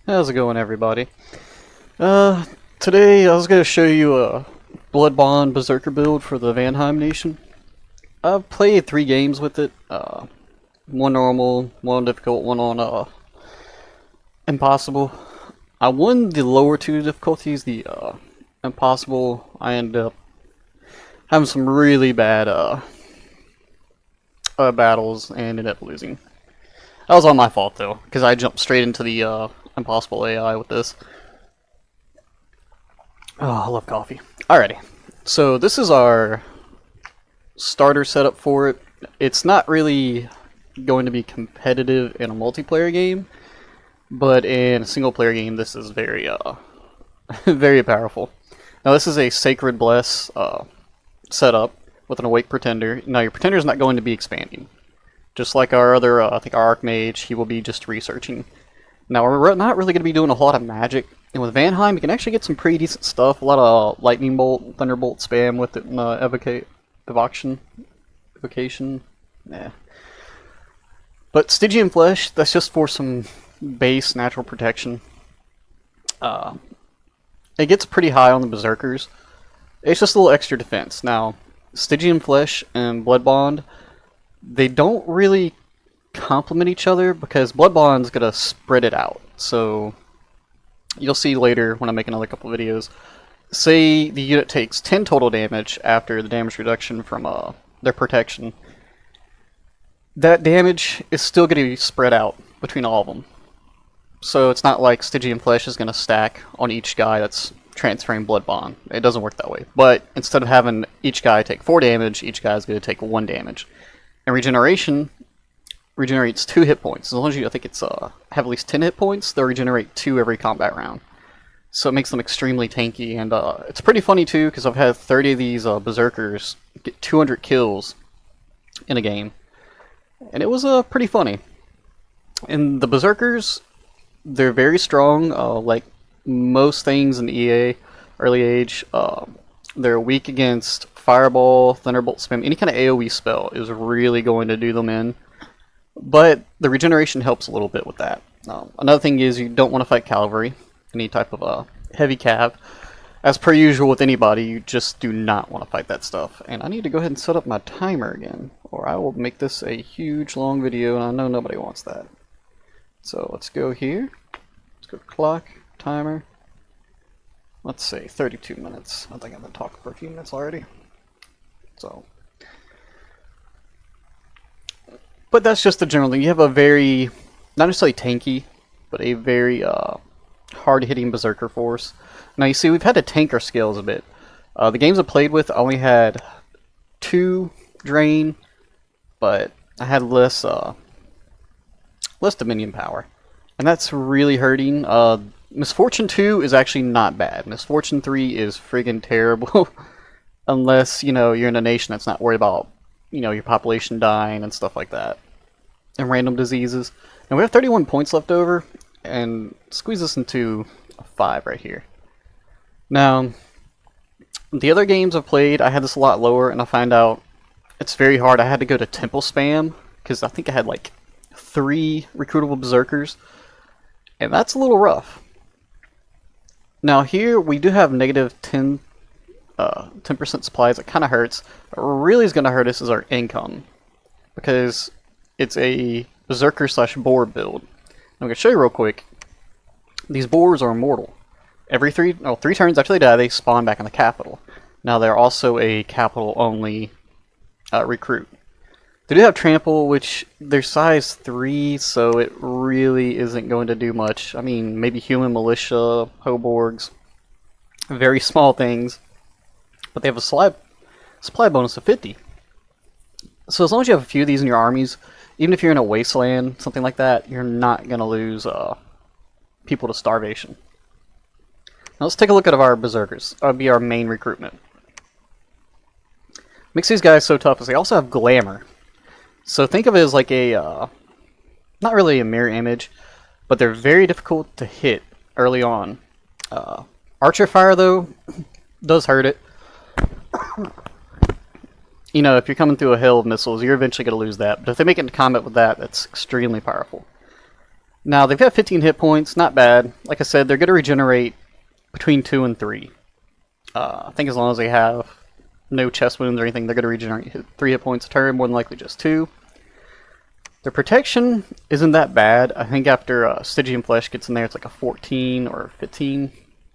How's it going, everybody? Today I was going to show you a Blood Bond berserker build for the Vanheim Nation. I've played 3 games with it. One normal, one difficult, one on impossible. I won the lower 2 difficulties, the impossible. I ended up having some really bad battles and ended up losing. That was all my fault though, because I jumped straight into the impossible AI with this. Oh, I love coffee. Alrighty, so this is our starter setup for it. It's not really going to be competitive in a multiplayer game, but in a single player game this is very very powerful. Now this is a Sacred Bless setup with an Awake Pretender. Now your Pretender is not going to be expanding. Just like our other, I think our Archmage, he will be just researching. Now we're not really going to be doing a whole lot of magic, and with Vanheim you can actually get some pretty decent stuff. A lot of Lightning Bolt, Thunderbolt spam with it, and Evocation, nah. But Stygian Flesh, that's just for some base natural protection. It gets pretty high on the berserkers. It's just a little extra defense. Now, Stygian Flesh and Blood Bond, they don't really complement each other because Blood Bond's gonna spread it out. So you'll see later when I make another couple videos. Say the unit takes 10 total damage after the damage reduction from their protection. That damage is still going to be spread out between all of them. So it's not like Stygian Flesh is going to stack on each guy that's transferring Blood Bond. It doesn't work that way. But instead of having each guy take 4 damage, each guy is going to take 1 damage. And regeneration regenerates 2 hit points. As long as you, I think it's have at least 10 hit points, they'll regenerate 2 every combat round. So it makes them extremely tanky, and it's pretty funny too, because I've had 30 of these berserkers get 200 kills in a game. And it was pretty funny. And the berserkers, they're very strong, like most things in EA, early age. They're weak against Fireball, Thunderbolt spam, any kind of AoE spell is really going to do them in. But the regeneration helps a little bit with that. Another thing is you don't want to fight cavalry, any type of heavy cav. As per usual with anybody, you just do not want to fight that stuff. And I need to go ahead and set up my timer again, or I will make this a huge long video, and I know nobody wants that. So let's go here. Let's go to clock, timer. Let's say 32 minutes. I think I've been talking for a few minutes already. So, but that's just the general thing. You have a very, not necessarily tanky, but a very hard-hitting berserker force. Now you see, we've had to tank our skills a bit. The games I played with, I only had 2 drain, but I had less dominion power, and that's really hurting. Misfortune 2 is actually not bad. Misfortune 3 is friggin' terrible. Unless, you know, you're in a nation that's not worried about, you know, your population dying and stuff like that. And random diseases. And we have 31 points left over, and squeeze this into a 5 right here. Now, the other games I've played, I had this a lot lower, and I found out it's very hard. I had to go to temple spam, because I think I had like 3 recruitable berserkers, and that's a little rough. Now here, we do have negative 10% supplies. It kind of hurts. What really is going to hurt us is our income, because it's a berserker slash boar build. I'm going to show you real quick. These boars are immortal. Every 3 turns after they die, they spawn back in the capital. Now they're also a capital only recruit. They do have trample, which they're size 3, so it really isn't going to do much. I mean, maybe human militia, hoborgs, very small things. But they have a supply bonus of 50. So as long as you have a few of these in your armies, even if you're in a wasteland, something like that, you're not going to lose people to starvation. Now let's take a look at our berserkers. That would be our main recruitment. Makes these guys so tough is they also have glamour. So think of it as like a, not really a mirror image, but they're very difficult to hit early on. Archer fire though, does hurt it. You know, if you're coming through a hail of missiles, you're eventually going to lose that. But if they make it into combat with that, that's extremely powerful. Now, they've got 15 hit points, not bad. Like I said, they're going to regenerate between 2 and 3. I think as long as they have no chest wounds or anything, they're going to regenerate 3 hit points a turn, more than likely just 2. Their protection isn't that bad. I think after Stygian Flesh gets in there, it's like a 14 or 15.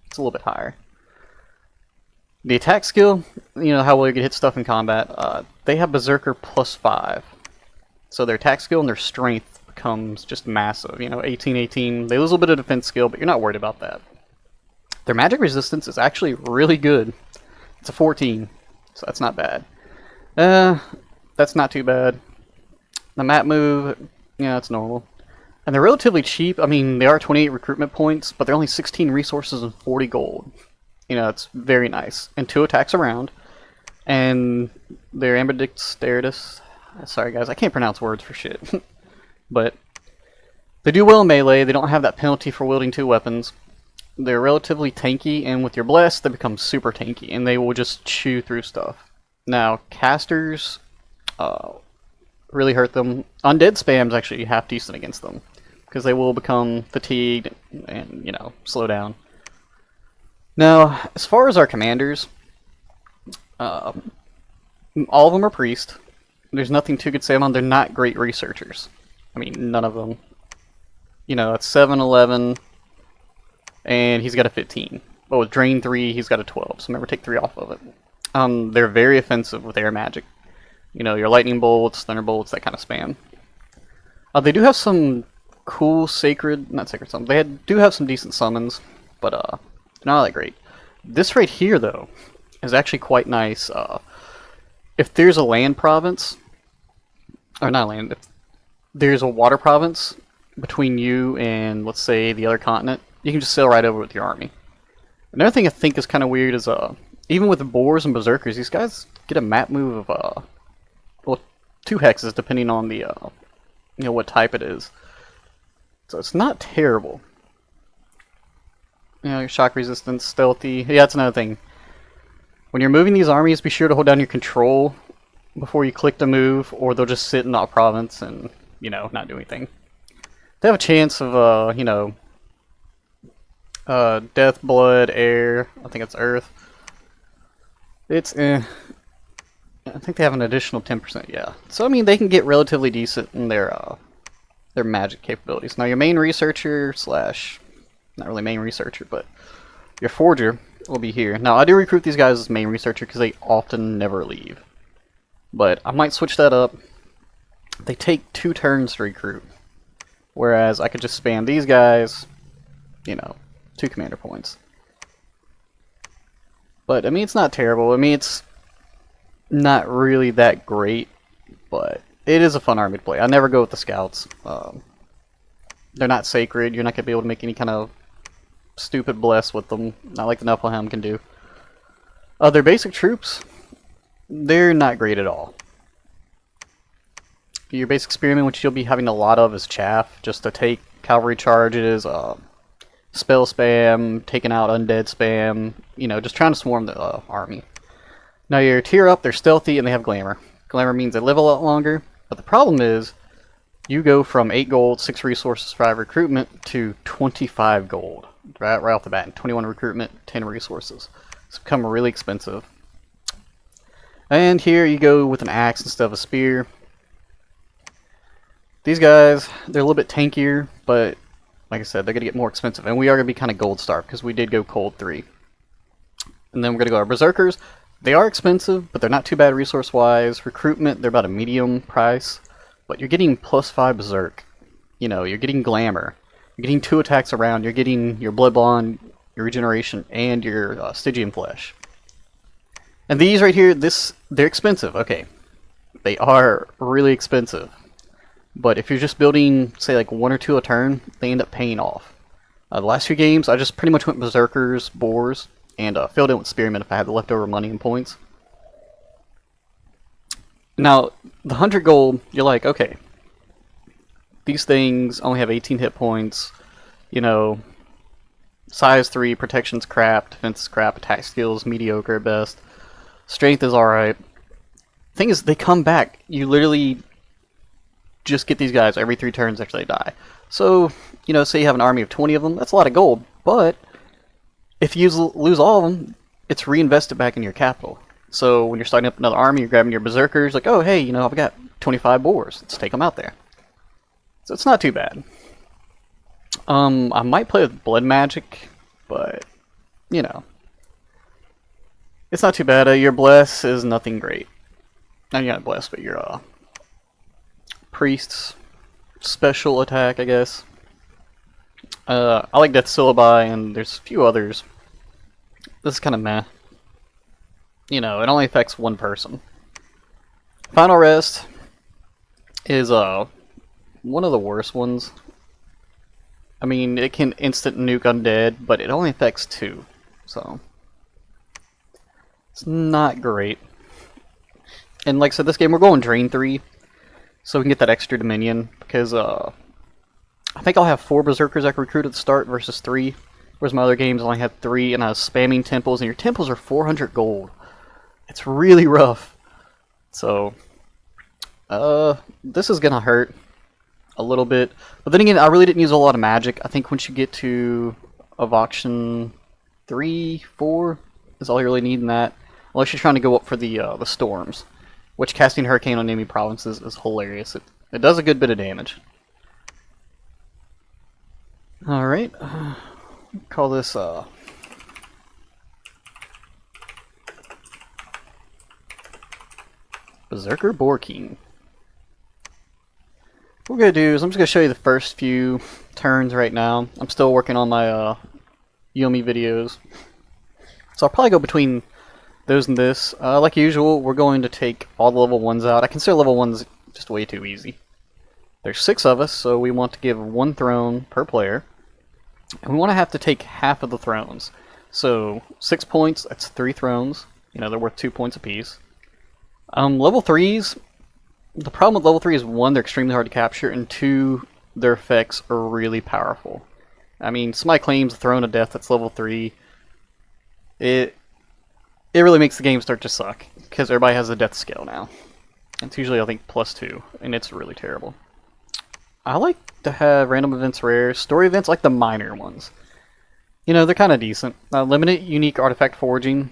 It's a little bit higher. The attack skill, you know, how well you can hit stuff in combat, they have Berserker +5. So their attack skill and their strength becomes just massive. You know, 18-18. They lose a little bit of defense skill, but you're not worried about that. Their magic resistance is actually really good. It's a 14, so that's not bad. That's not too bad. The map move, yeah, that's normal. And they're relatively cheap. I mean, they are 28 recruitment points, but they're only 16 resources and 40 gold. You know, it's very nice. And 2 attacks around. And they're ambidexterous. Sorry, guys, I can't pronounce words for shit. But they do well in melee. They don't have that penalty for wielding 2 weapons. They're relatively tanky, and with your bless, they become super tanky, and they will just chew through stuff. Now, casters really hurt them. Undead spam's actually half decent against them, because they will become fatigued and, you know, slow down. Now, as far as our commanders, all of them are priest. There's nothing too good to say about them. They're not great researchers. I mean, none of them. You know, it's 7, 11, and he's got a 15. But with Drain 3, he's got a 12, so remember, take 3 off of it. They're very offensive with air magic. You know, your lightning bolts, thunderbolts, that kind of spam. They do have some cool not sacred summons. They do have some decent summons, but they're not that great. This right here, though, is actually quite nice. If there's a land province, or not land, if there's a water province between you and, let's say, the other continent, you can just sail right over with your army. Another thing I think is kind of weird is, even with the boars and berserkers, these guys get a map move of, well, 2 hexes depending on the, you know, what type it is. So it's not terrible. You know, your shock resistance, stealthy. Yeah, that's another thing. When you're moving these armies, be sure to hold down your control before you click to move, or they'll just sit in that province and, you know, not do anything. They have a chance of, you know, death, blood, air. I think it's earth. It's, I think they have an additional 10%, yeah. So, I mean, they can get relatively decent in their magic capabilities. Now, your main researcher slash, not really main researcher, but your forger will be here. Now, I do recruit these guys as main researcher because they often never leave. But I might switch that up. They take 2 turns to recruit. Whereas I could just spam these guys, you know, 2 commander points. But, I mean, it's not terrible. I mean, it's not really that great, but it is a fun army to play. I never go with the scouts. They're not sacred. You're not going to be able to make any kind of stupid bless with them, not like the Niflheim can do. Their basic troops, they're not great at all. Your basic spearmen, which you'll be having a lot of, is chaff, just to take cavalry charges, spell spam, taking out undead spam, you know, just trying to swarm the army. Now your tier up, they're stealthy and they have glamour. Glamour means they live a lot longer, but the problem is you go from 8 gold, 6 resources, 5 recruitment to 25 gold right off the bat. 21 recruitment, 10 resources. It's become really expensive. And here you go with an axe instead of a spear. These guys, they're a little bit tankier, but like I said, they're going to get more expensive. And we are going to be kind of gold starved because we did go cold 3. And then we're going to go our berserkers. They are expensive, but they're not too bad resource-wise. Recruitment, they're about a medium price. But you're getting +5 berserk. You know, you're getting glamour. You're getting 2 attacks around. You're getting your blood bond, your regeneration, and your Stygian flesh. And these right here, they're expensive. Okay, they are really expensive. But if you're just building, say, like 1 or 2 a turn, they end up paying off. The last few games, I just pretty much went berserkers, boars, and filled in with spearmen if I had the leftover money and points. Now, the 100 gold, you're like, okay, these things only have 18 hit points, you know, size 3, protection's crap, defense is crap, attack skills mediocre at best, strength is alright. Thing is, they come back. You literally just get these guys every 3 turns after they die. So, you know, say you have an army of 20 of them, that's a lot of gold, but if you lose all of them, it's reinvested back in your capital. So when you're starting up another army, you're grabbing your berserkers, like, oh hey, you know, I've got 25 boars, let's take them out there. So it's not too bad. I might play with blood magic, but, you know, it's not too bad. Your bless is nothing great. Not not bless, but your priest's special attack, I guess. I like Death Syllabi, and there's a few others. This is kind of meh. You know, it only affects one person. Final Rest is one of the worst ones. I mean, it can instant nuke undead, but it only affects 2, so it's not great. And like I said, this game we're going Drain 3, so we can get that extra Dominion, because I think I'll have 4 Berserkers I can recruit at the start versus 3, whereas my other games only had 3, and I was spamming temples, and your temples are 400 gold. It's really rough. So, this is gonna hurt a little bit. But then again, I really didn't use a lot of magic. I think once you get to Evocation 3, 4 is all you really need in that. Unless you're trying to go up for the storms. Which casting Hurricane on enemy provinces is hilarious. It does a good bit of damage. Alright. Call this Berserker Boar King. What we're going to do is I'm just going to show you the first few turns right now. I'm still working on my Yomi videos. So I'll probably go between those and this. Like usual, we're going to take all the level 1s out. I consider level 1s just way too easy. There's 6 of us, so we want to give 1 throne per player. And we want to have to take half of the thrones. So 6 points, that's 3 thrones. You know, they're worth 2 points apiece. Level 3s, the problem with level 3 is 1, they're extremely hard to capture, and 2, their effects are really powerful. I mean, somebody claims a Throne of Death that's level 3. It really makes the game start to suck, because everybody has a death scale now. It's usually, I think, +2, and it's really terrible. I like to have random events rare. Story events, like the minor ones. You know, they're kind of decent. Limited unique artifact forging.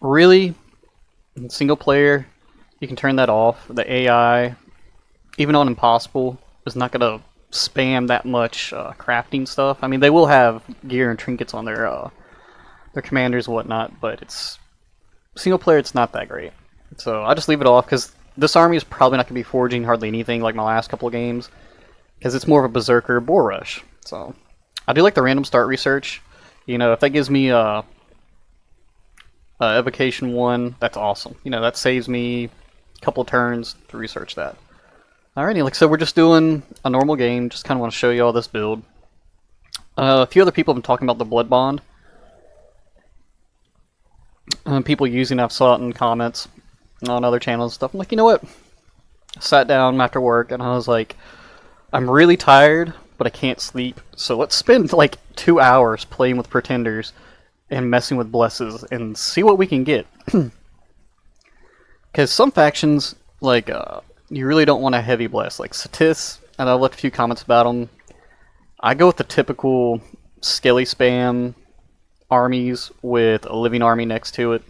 Really, in single player, you can turn that off. The AI, even on impossible, is not going to spam that much crafting stuff. I mean, they will have gear and trinkets on their commanders and whatnot, but it's single player, it's not that great. So I just leave it off, because this army is probably not going to be forging hardly anything like my last couple of games, because it's more of a berserker boar rush. So I do like the random start research. You know, if that gives me evocation 1, that's awesome. You know, that saves me a couple turns to research that. Alrighty, like I said, we're just doing a normal game. Just kind of want to show you all this build. A few other people have been talking about the blood bond. People using it, I've saw it in comments on other channels and stuff. I'm like, you know what? I sat down after work and I was like, I'm really tired, but I can't sleep. So let's spend like 2 hours playing with pretenders and messing with blesses and see what we can get. Because some factions, like, you really don't want a heavy bless. Like Satis, and I've left a few comments about them. I go with the typical skelly spam armies with a living army next to it.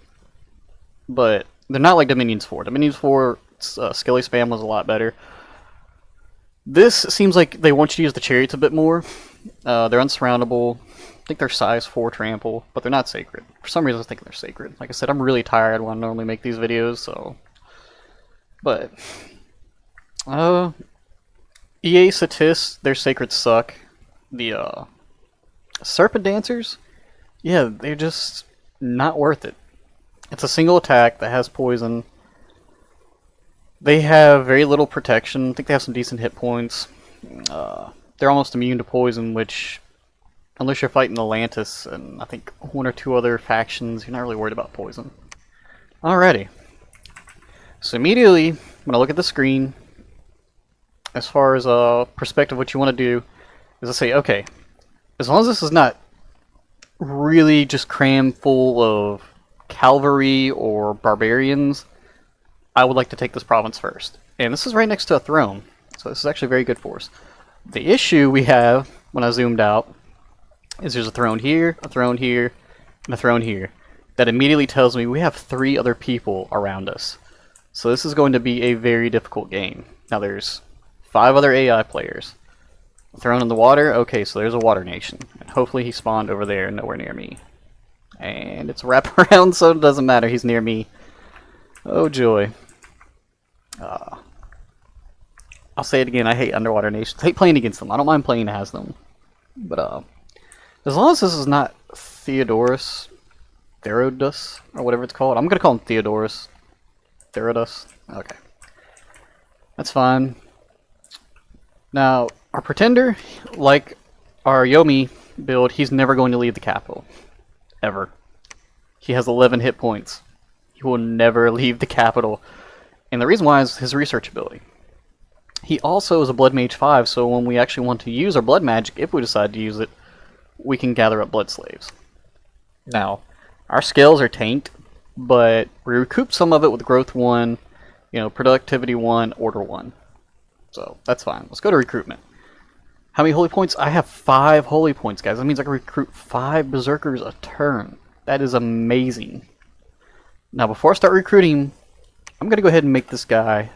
But they're not like Dominions 4. Dominions 4, skelly spam was a lot better. This seems like they want you to use the chariots a bit more. They're unsurroundable. I think they're size 4 trample, but they're not sacred. For some reason I think they're sacred. Like I said, I'm really tired when I normally make these videos, so... But... EA Satis, their sacred suck. The, Serpent Dancers? Yeah, they're just not worth it. It's a single attack that has poison. They have very little protection. I think they have some decent hit points. They're almost immune to poison, which, unless you're fighting Atlantis and I think 1 or 2 other factions, you're not really worried about poison. Alrighty. So immediately, when I look at the screen, as far as perspective, what you want to do is to say, okay, as long as this is not really just crammed full of cavalry or barbarians, I would like to take this province first. And this is right next to a throne. So this is actually very good for us. The issue we have, when I zoomed out, is there's a throne here, a throne here, and a throne here. That immediately tells me we have 3 other people around us. So this is going to be a very difficult game. Now there's 5 other AI players. Throne in the water, okay, so there's a water nation. And hopefully he spawned over there, nowhere near me. And it's a wraparound, so it doesn't matter, he's near me. Oh joy. I'll say it again, I hate underwater nations. I hate playing against them. I don't mind playing as them. But as long as this is not Theodorus, or whatever it's called. I'm gonna call him Theodorus. Therodus. Okay. That's fine. Now, our Pretender, like our Yomi build, he's never going to leave the capital. Ever. He has 11 hit points. He will never leave the capital. And the reason why is his research ability. He also is a Blood Mage 5, so when we actually want to use our blood magic, if we decide to use it, we can gather up blood slaves. Now, our skills are tanked, but we recoup some of it with growth 1, productivity 1, order 1. So that's fine. Let's go to recruitment. How many holy points? I have 5 holy points, guys. That means I can recruit 5 berserkers a turn. That is amazing. Now, before I start recruiting, I'm going to go ahead and make this guy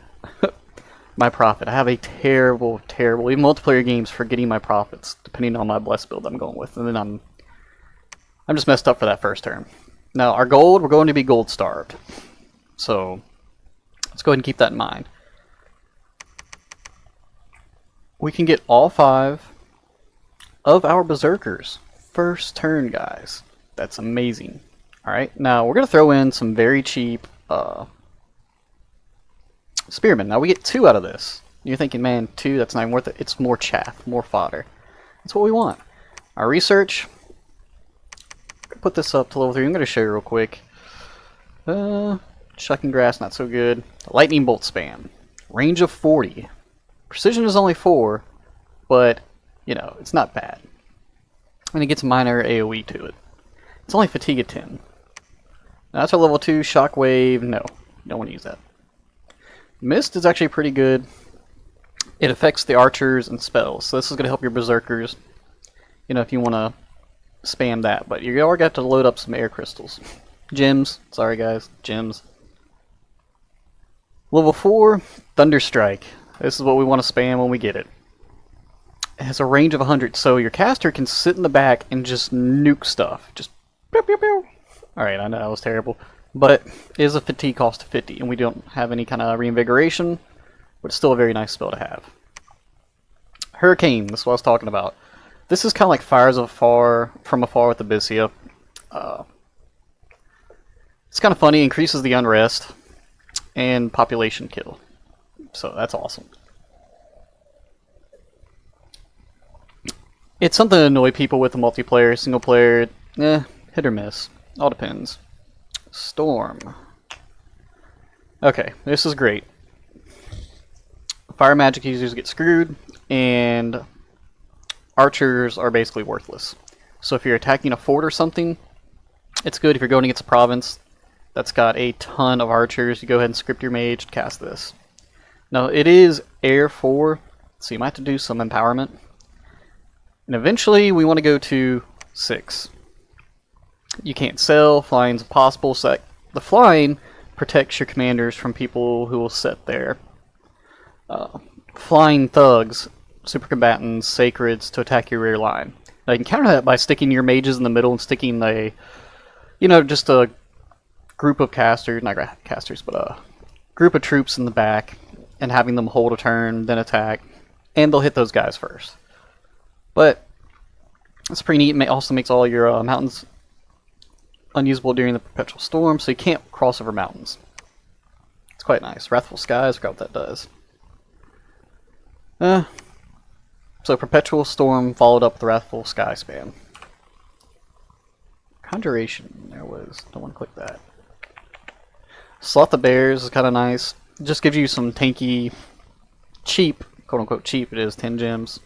my prophet. I have a terrible, even multiplayer games, forgetting my prophets, depending on my blessed build I'm going with. And then I'm just messed up for that first turn. Now, our gold, we're going to be gold starved. So, let's go ahead and keep that in mind. We can get all 5 of our berserkers first turn, guys. That's amazing. Alright, now we're going to throw in some very cheap spearmen. Now we get 2 out of this. You're thinking, man, 2, that's not even worth it. It's more chaff, more fodder. That's what we want. Our research, put this up to level 3. I'm going to show you real quick. Shucking grass, not so good. Lightning bolt spam. Range of 40. Precision is only 4, but, it's not bad. And it gets minor AoE to it. It's only fatigue at 10. Now that's our level 2 shockwave. No, don't want to use that. Mist is actually pretty good. It affects the archers and spells, so this is going to help your berserkers, if you want to spam that. But you already got to load up some air crystals. Gems, sorry guys, gems. Level 4, Thunderstrike. This is what we want to spam when we get it. It has a range of 100, so your caster can sit in the back and just nuke stuff. Just pew pew pew. Alright, I know that was terrible. But it is a fatigue cost of 50, and we don't have any kind of reinvigoration, but it's still a very nice spell to have. Hurricane, this is what I was talking about. This is kind of like Fires from Afar with Abyssia. It's kind of funny, increases the unrest and population kill. So that's awesome. It's something to annoy people with the multiplayer. Single player, hit or miss. All depends. Storm. Okay, this is great. Fire magic users get screwed, and archers are basically worthless. So if you're attacking a fort or something, it's good. If you're going against a province that's got a ton of archers, you go ahead and script your mage, cast this. Now, it is Air 4, so you might have to do some empowerment. And eventually, we want to go to 6. You can't sell, flying's impossible, so the flying protects your commanders from people who will set their flying thugs, super combatants, sacreds to attack your rear line. Now, you can counter that by sticking your mages in the middle and sticking just a group of casters, not casters, but a group of troops in the back, and having them hold a turn, then attack, and they'll hit those guys first. But it's pretty neat. It also makes all your mountains unusable during the perpetual storm, so you can't cross over mountains. It's quite nice. Wrathful Skies, I forgot what that does. So perpetual storm followed up with the Wrathful Sky spam. Conjuration, there was. Don't want to click that. Slot the Bears is kind of nice. It just gives you some tanky, cheap, quote unquote cheap, it is 10 gems,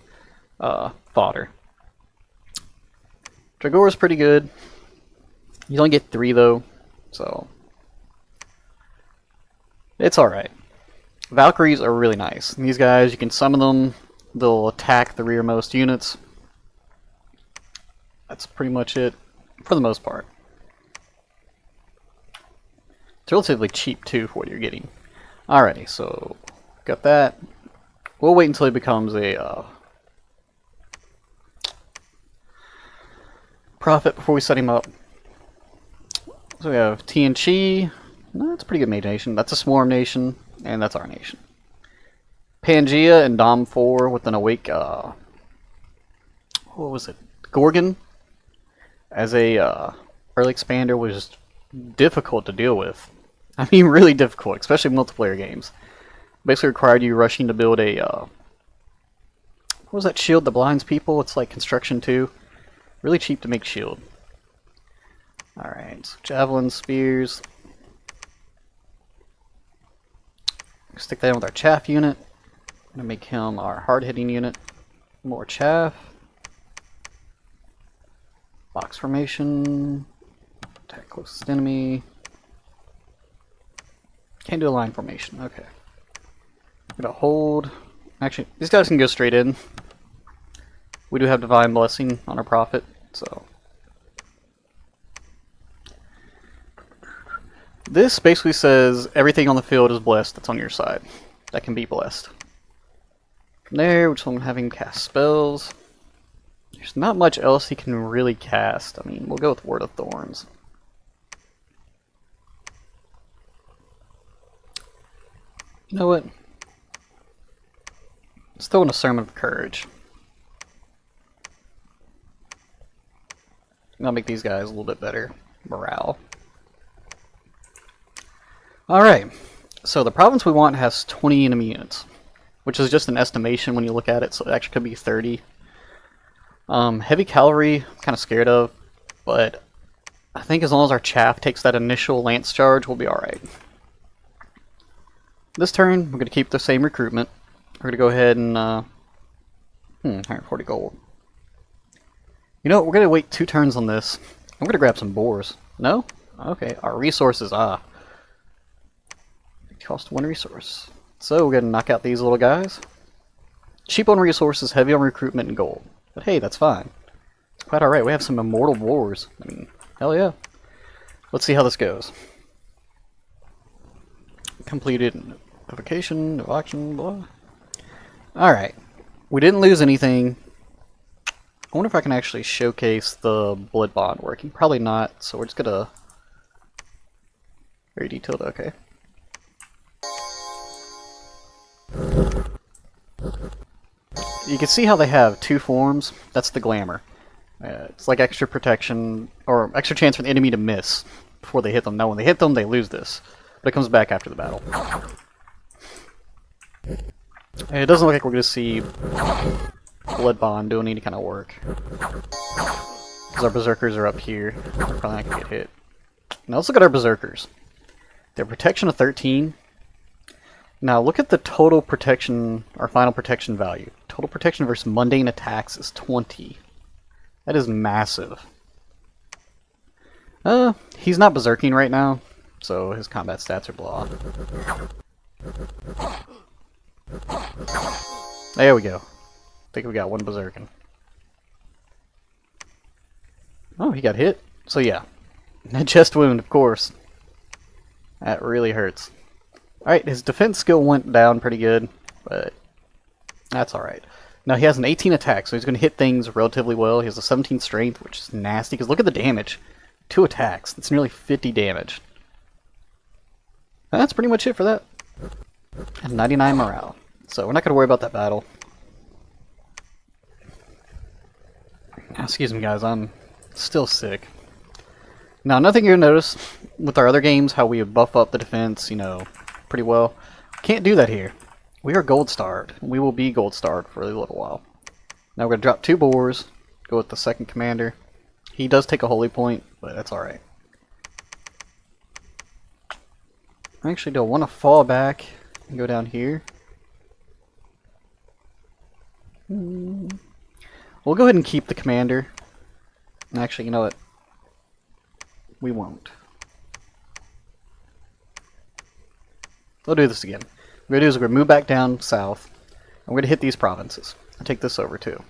fodder. Dragor is pretty good. You only get 3 though, so it's alright. Valkyries are really nice. And these guys, you can summon them, they'll attack the rearmost units. That's pretty much it, for the most part. It's relatively cheap, too, for what you're getting. Alrighty, so, got that. We'll wait until he becomes a prophet before we set him up. So we have TNG. That's a pretty good mage nation. That's a swarm nation, and that's our nation. Pangea and Dom 4 with an awake, what was it? Gorgon as a early expander was difficult to deal with. I mean, really difficult, especially multiplayer games. Basically required you rushing to build a, what was that shield that blinds people? It's like Construction 2. Really cheap to make shield. Alright, so javelin, spears. Stick that in with our chaff unit. I'm gonna make him our hard-hitting unit. More chaff. Box formation. Attack closest enemy. Can't do a line formation. Okay. I'm gonna hold. Actually, these guys can go straight in. We do have Divine Blessing on our prophet, so. This basically says everything on the field is blessed that's on your side. That can be blessed. From there, we're just going to have him cast spells. There's not much else he can really cast. I mean, we'll go with Word of Thorns. You know what? Let's throw in a Sermon of Courage. That'll make these guys a little bit better morale. Alright, so the province we want has 20 enemy units, which is just an estimation when you look at it, so it actually could be 30. Heavy cavalry, I'm kind of scared of, but I think as long as our chaff takes that initial lance charge, we'll be alright. This turn, we're going to keep the same recruitment. We're going to go ahead and, 140 gold. You know what, we're going to wait 2 turns on this. I'm going to grab some boars. No? Okay, our resources, cost 1 resource. So we're going to knock out these little guys. Cheap on resources, heavy on recruitment and gold. But hey, that's fine. It's quite alright. We have some Immortal Wars. I mean, hell yeah. Let's see how this goes. Completed notification, no action, blah. Alright. We didn't lose anything. I wonder if I can actually showcase the blood bond working. Probably not, so we're just gonna... Very detailed, okay. You can see how they have 2 forms. That's the glamour. It's like extra protection, or extra chance for the enemy to miss before they hit them. Now when they hit them, they lose this. But it comes back after the battle. And it doesn't look like we're going to see Blood Bond doing any kind of work. Because our berserkers are up here. They're probably not going to get hit. Now let's look at our berserkers. Their protection of 13. Now look at the total protection, our final protection value. Total protection versus mundane attacks is 20. That is massive. He's not berserking right now, so his combat stats are blah. There we go. I think we got 1 berserking. Oh, he got hit. So yeah. A chest wound, of course. That really hurts. Alright, his defense skill went down pretty good, but that's alright. Now he has an 18 attack, so he's going to hit things relatively well. He has a 17 strength, which is nasty, because look at the damage. 2 attacks. That's nearly 50 damage. And that's pretty much it for that. And 99 morale. So we're not going to worry about that battle. Excuse me guys, I'm still sick. Now another thing you're going to notice with our other games, how we buff up the defense, you know, pretty well. Can't do that here. We are gold starred. We will be gold starred for a little while. Now we're going to drop 2 boars, go with the second commander. He does take a holy point, but that's alright. I actually don't want to fall back and go down here. We'll go ahead and keep the commander. And actually, you know what? We won't. We'll do this again. we're going to do is we're going to move back down south, and we're going to hit these provinces. I'll take this over too.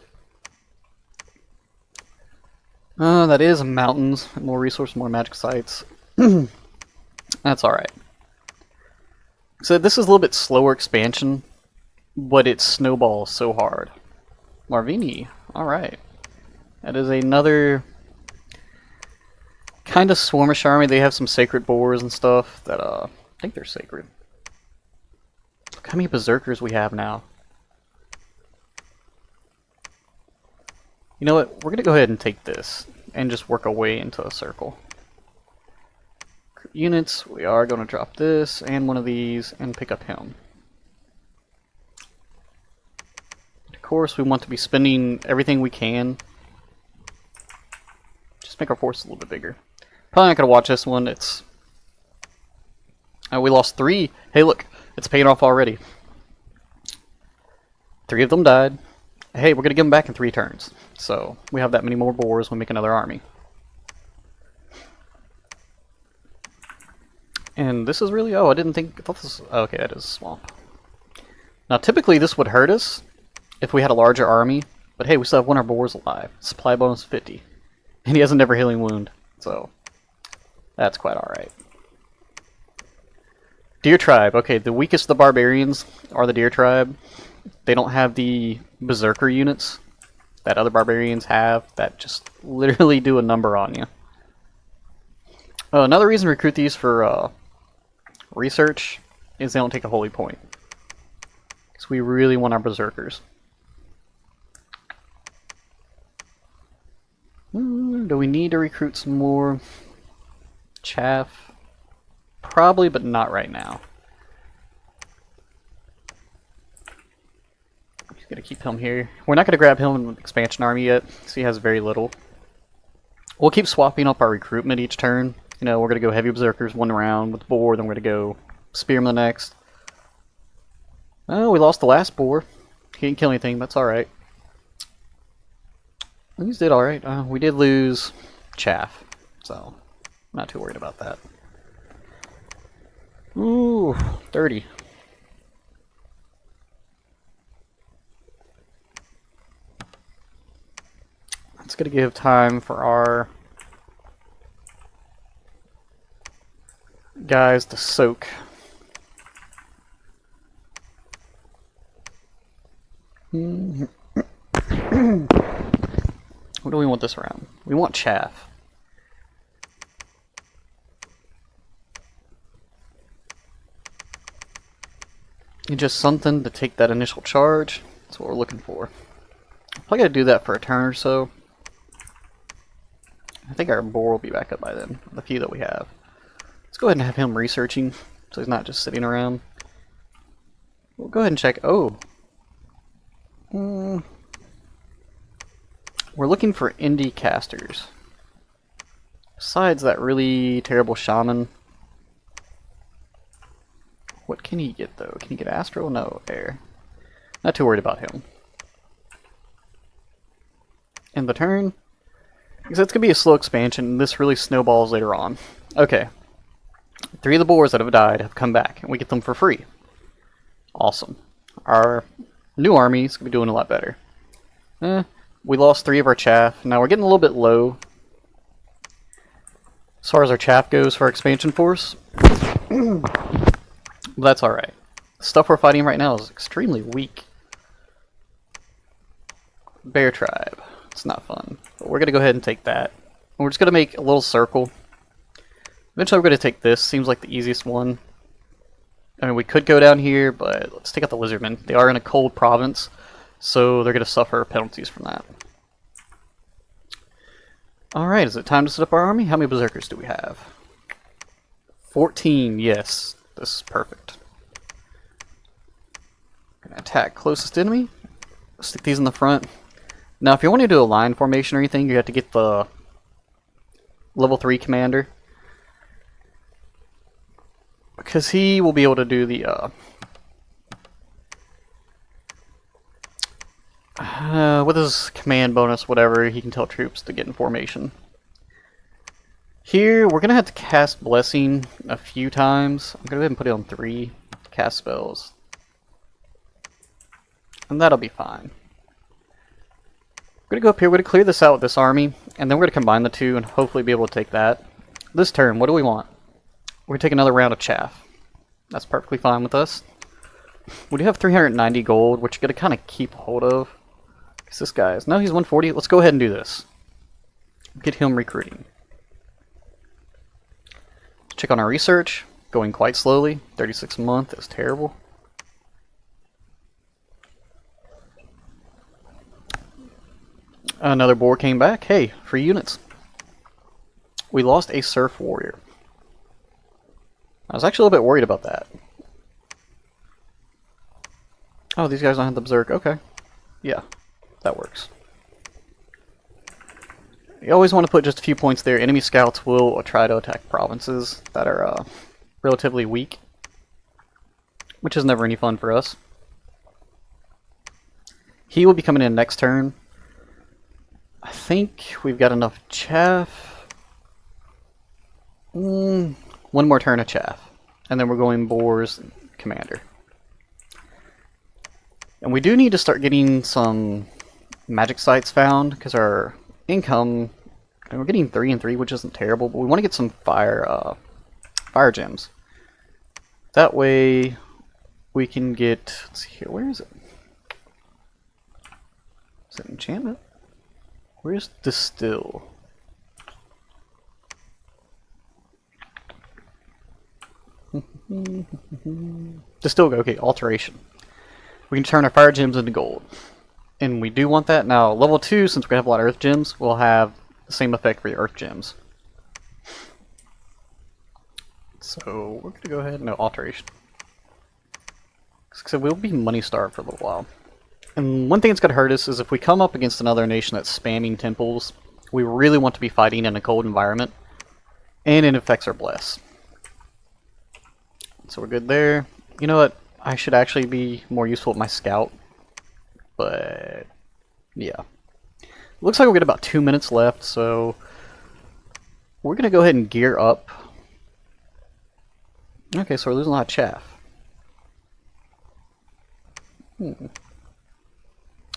That is mountains, more resource, more magic sites. That's alright. So this is a little bit slower expansion, but it snowballs so hard. Marvini, alright. That is another kind of swarmish army. They have some sacred boars and stuff that, I think they're sacred. Look how many berserkers we have now. You know what? We're going to go ahead and take this and just work our way into a circle. Units, we are going to drop this and one of these and pick up him. Of course, we want to be spending everything we can. Just make our force a little bit bigger. Probably not going to watch this one. It's... we lost 3. Hey, look. It's paying off already. 3 of them died. Hey, we're going to give them back in 3 turns. So, we have that many more boars when we make another army. And this is really... Oh, I didn't think... I thought this... Okay, that is a swamp. Now, typically this would hurt us if we had a larger army. But hey, we still have 1 of our boars alive. Supply bonus 50. And he has a never healing wound. So, that's quite alright. Deer tribe. Okay, the weakest of the barbarians are the deer tribe. They don't have the berserker units that other barbarians have that just literally do a number on you. Another reason to recruit these for research is they don't take a holy point. Because we really want our berserkers. Do we need to recruit some more chaff? Probably, but not right now. Just gonna keep him here. We're not gonna grab him in the expansion army yet, because he has very little. We'll keep swapping up our recruitment each turn. You know, we're gonna go heavy berserkers one round with boar, then we're gonna go spearman the next. Oh, we lost the last boar. He didn't kill anything, that's alright. These did alright. We did lose chaff, so not too worried about that. Ooh, 30. That's going to give time for our guys to soak. What do we want this round? We want chaff. And just something to take that initial charge. That's what we're looking for. Probably gotta do that for a turn or so. I think our boar will be back up by then, the few that we have. Let's go ahead and have him researching, so he's not just sitting around. We'll go ahead and check. Oh. We're looking for indie casters. Besides that really terrible shaman. What can he get, though? Can he get Astro? No, air. Not too worried about him. In the turn, because it's going to be a slow expansion, and this really snowballs later on. Okay. 3 of the boars that have died have come back, and we get them for free. Awesome. Our new army is going to be doing a lot better. We lost 3 of our chaff. Now we're getting a little bit low as far as our chaff goes for our expansion force. But that's alright. The stuff we're fighting right now is extremely weak. Bear tribe. It's not fun. But we're going to go ahead and take that. And we're just going to make a little circle. Eventually we're going to take this. Seems like the easiest one. I mean, we could go down here, but let's take out the lizardmen. They are in a cold province, so they're going to suffer penalties from that. Alright, is it time to set up our army? How many berserkers do we have? 14, yes. This is perfect. Gonna attack closest enemy. Stick these in the front. Now, if you want to do a line formation or anything, you have to get the level 3 commander. Because he will be able to do the with his command bonus, whatever, he can tell troops to get in formation. Here, we're going to have to cast Blessing a few times. I'm going to go ahead and put it on 3. Cast spells. And that'll be fine. We're going to go up here, we're going to clear this out with this army, and then we're going to combine the two and hopefully be able to take that. This turn, what do we want? We're going to take another round of chaff. That's perfectly fine with us. We do have 390 gold, which you're going to kind of keep hold of. Because this guy is... No, he's 140. Let's go ahead and do this. Get him recruiting. Check on our research. Going quite slowly. 36 a month. That's terrible. Another boar came back. Hey, free units. We lost a surf warrior. I was actually a little bit worried about that. Oh, these guys don't have the berserk. Okay. Yeah, that works. You always want to put just a few points there. Enemy scouts will try to attack provinces that are relatively weak, which is never any fun for us. He will be coming in next turn. I think we've got enough chaff. One more turn of chaff. And then we're going boars commander. And we do need to start getting some magic sites found, because our income, and we're getting 3 and 3, which isn't terrible, but we want to get some fire gems. That way we can get, let's see here, where is it? Is it enchantment? Where's distill? Distill, okay, alteration. We can turn our fire gems into gold. And we do want that. Now, level 2, since we have a lot of earth gems, we'll have the same effect for the earth gems. So, we're going to go ahead and no, alteration. So we'll be money starved for a little while. And one thing that's going to hurt us is if we come up against another nation that's spamming temples, we really want to be fighting in a cold environment, and it affects our bless. So we're good there. You know what? I should actually be more useful with my scout, but yeah. Looks like we've got about 2 minutes left, so we're going to go ahead and gear up. Okay, so we're losing a lot of chaff.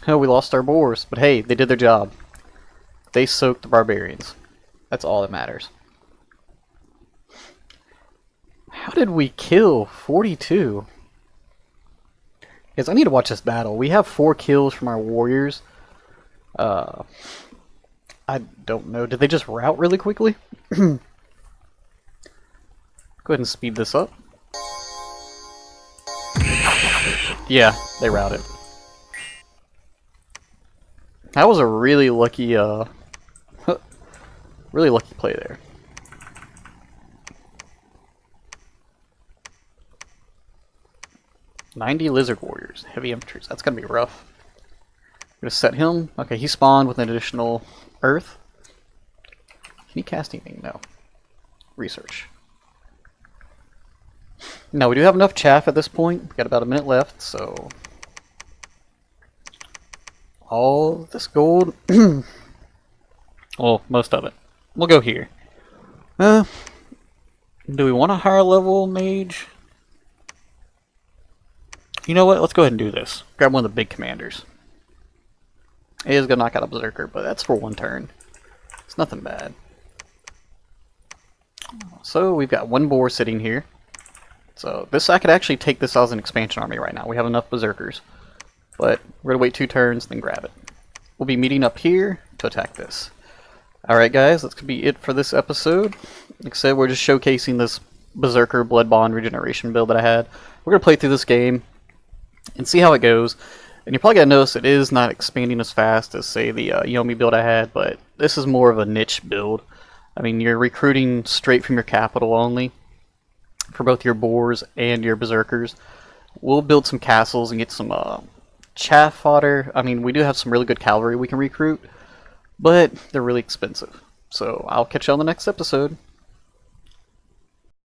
Oh, we lost our boars, but hey, they did their job. They soaked the barbarians. That's all that matters. How did we kill 42? Guys, I need to watch this battle. We have 4 kills from our warriors. I don't know. Did they just rout really quickly? Go ahead and speed this up. Yeah, they routed. That was a really lucky, really lucky play there. "90 lizard warriors, heavy infantry." That's gonna be rough. I'm gonna set him. Okay, he spawned with an additional earth. Can he cast anything? No. Research. Now we do have enough chaff at this point. We've got about a minute left, so all this gold, well, most of it. We'll go here. Do we want a higher level mage? You know what? Let's go ahead and do this. Grab one of the big commanders. It is going to knock out a berserker, but that's for 1 turn. It's nothing bad. So we've got 1 boar sitting here. So this, I could actually take this as an expansion army right now. We have enough berserkers. But we're going to wait 2 turns, then grab it. We'll be meeting up here to attack this. Alright guys, that's going to be it for this episode. Like I said, we're just showcasing this berserker blood bond regeneration build that I had. We're going to play through this game and see how it goes. And you're probably going to notice it is not expanding as fast as, say, the Yomi build I had, but this is more of a niche build. I mean, you're recruiting straight from your capital only for both your boars and your berserkers. We'll build some castles and get some chaff fodder. I mean, we do have some really good cavalry we can recruit, but they're really expensive. So I'll catch you on the next episode.